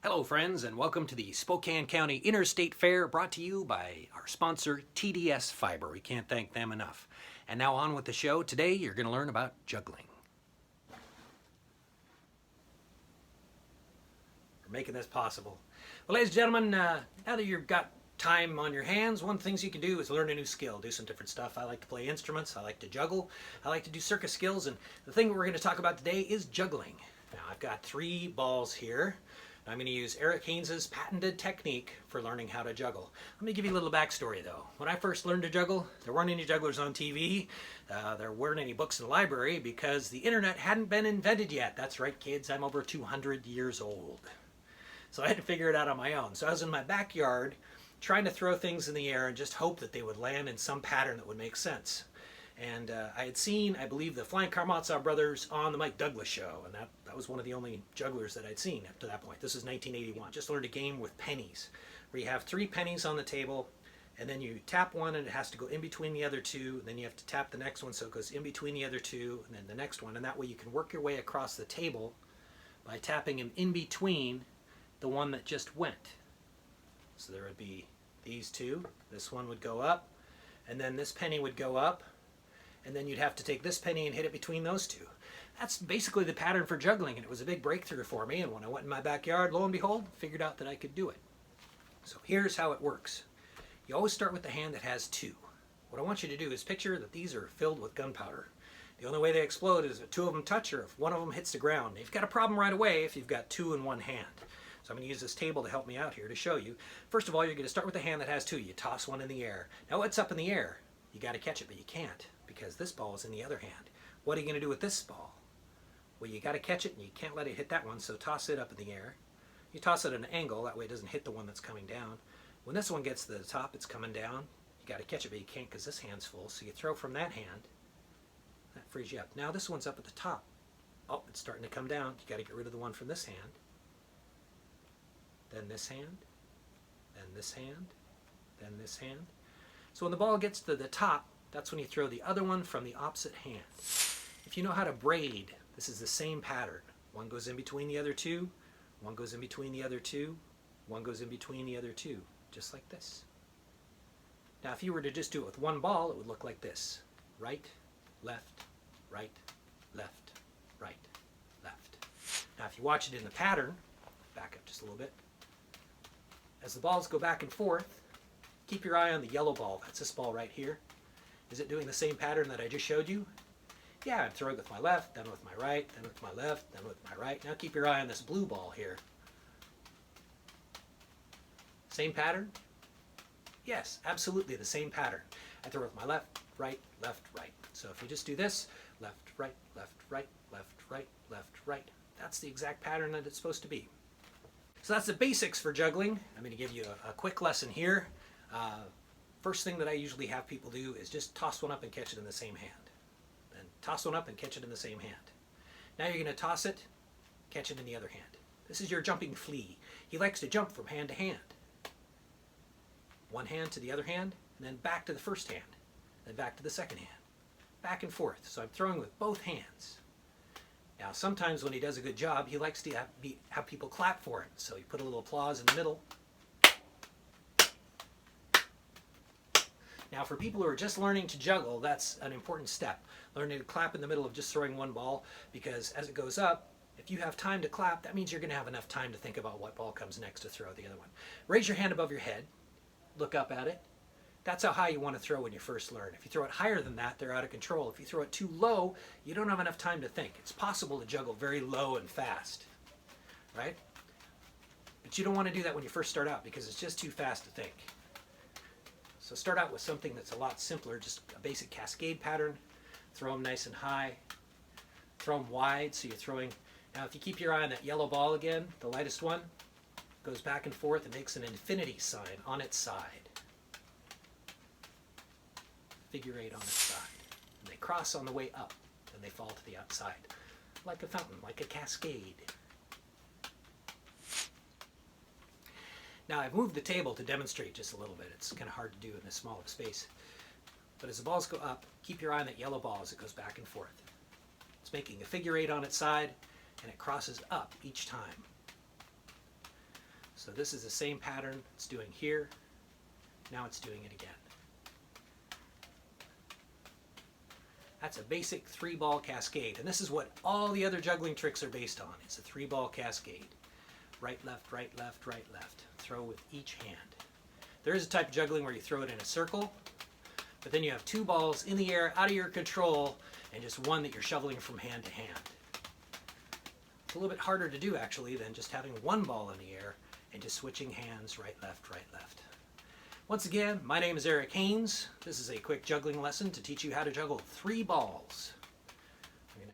Hello friends, and welcome to the Spokane County Interstate Fair, brought to you by our sponsor TDS Fiber. We can't thank them enough. And now on with the show. Today you're going to learn about juggling. For making this possible. Well, ladies and gentlemen, now that you've got time on your hands, one of the things you can do is learn a new skill, do some different stuff. I like to play instruments, I like to juggle, I like to do circus skills, and the thing we're going to talk about today is juggling. Now I've got 3 balls here. I'm going to use Haines' patented technique for learning how to juggle. Let me give you a little backstory though. When I first learned to juggle, there weren't any jugglers on TV, there weren't any books in the library because the internet hadn't been invented yet. That's right kids, I'm over 200 years old. So I had to figure it out on my own. So I was in my backyard trying to throw things in the air and just hope that they would land in some pattern that would make sense. And I had seen, I believe, the Flying Karamazov brothers on the Mike Douglas show, and that was one of the only jugglers that I'd seen up to that point. This is 1981. Just learned a game with pennies, where you have 3 pennies on the table, and then you tap one and it has to go in between the other 2, and then you have to tap the next one so it goes in between the other 2, and then the next one, and that way you can work your way across the table by tapping them in between the one that just went. So there would be these 2. This one would go up, and then this penny would go up, and then you'd have to take this penny and hit it between those 2. That's basically the pattern for juggling, and it was a big breakthrough for me, and when I went in my backyard, lo and behold, figured out that I could do it. So here's how it works. You always start with the hand that has 2. What I want you to do is picture that these are filled with gunpowder. The only way they explode is if 2 of them touch or if one of them hits the ground. You've got a problem right away if you've got 2 in one hand. So I'm going to use this table to help me out here to show you. First of all, you're going to start with the hand that has 2. You toss one in the air. Now what's up in the air? You got to catch it, but you can't, because this ball is in the other hand. What are you going to do with this ball? Well, you got to catch it and you can't let it hit that one, so toss it up in the air. You toss it at an angle, that way it doesn't hit the one that's coming down. When this one gets to the top, it's coming down. You got to catch it, but you can't because this hand's full, so you throw from that hand. That frees you up. Now this one's up at the top. Oh, it's starting to come down. You got to get rid of the one from this hand. Then this hand. Then this hand. Then this hand. So when the ball gets to the top, that's when you throw the other one from the opposite hand. If you know how to braid, this is the same pattern. One goes in between the other 2, one goes in between the other 2, one goes in between the other 2, just like this. Now if you were to just do it with one ball, it would look like this. Right, left, right, left, right, left. Now if you watch it in the pattern, back up just a little bit, as the balls go back and forth, keep your eye on the yellow ball. That's this ball right here. Is it doing the same pattern that I just showed you? Yeah, I'm throwing with my left, then with my right, then with my left, then with my right. Now keep your eye on this blue ball here. Same pattern? Yes, absolutely the same pattern. I throw with my left, right. So if you just do this, left, right, left, right, left, right, left, right. That's the exact pattern that it's supposed to be. So that's the basics for juggling. I'm going to give you a quick lesson here. First thing that I usually have people do is just toss one up and catch it in the same hand. Then toss one up and catch it in the same hand. Now you're going to toss it, catch it in the other hand. This is your jumping flea. He likes to jump from hand to hand. One hand to the other hand, and then back to the first hand, then back to the second hand. Back and forth. So I'm throwing with both hands. Now sometimes when he does a good job, he likes to have people clap for him. So you put a little applause in the middle. Now for people who are just learning to juggle, that's an important step. Learning to clap in the middle of just throwing one ball, because as it goes up, if you have time to clap, that means you're going to have enough time to think about what ball comes next to throw the other one. Raise your hand above your head, look up at it. That's how high you want to throw when you first learn. If you throw it higher than that, they're out of control. If you throw it too low, you don't have enough time to think. It's possible to juggle very low and fast, right? But you don't want to do that when you first start out because it's just too fast to think. So start out with something that's a lot simpler, just a basic cascade pattern. Throw them nice and high. Throw them wide, so you're throwing. Now if you keep your eye on that yellow ball again, the lightest one, goes back and forth and makes an infinity sign on its side. Figure 8 on its side. And they cross on the way up, and they fall to the outside. Like a fountain, like a cascade. Now I've moved the table to demonstrate just a little bit. It's kind of hard to do in this small of space. But as the balls go up, keep your eye on that yellow ball as it goes back and forth. It's making a figure 8 on its side, and it crosses up each time. So this is the same pattern it's doing here. Now it's doing it again. That's a basic 3-ball cascade, and this is what all the other juggling tricks are based on. It's a 3-ball cascade. Right, left, right, left, right, left. Throw with each hand. There is a type of juggling where you throw it in a circle, but then you have 2 balls in the air, out of your control, and just one that you're shoveling from hand to hand. It's a little bit harder to do, actually, than just having 1 ball in the air and just switching hands right, left, right, left. Once again, my name is Haines. This is a quick juggling lesson to teach you how to juggle 3 balls.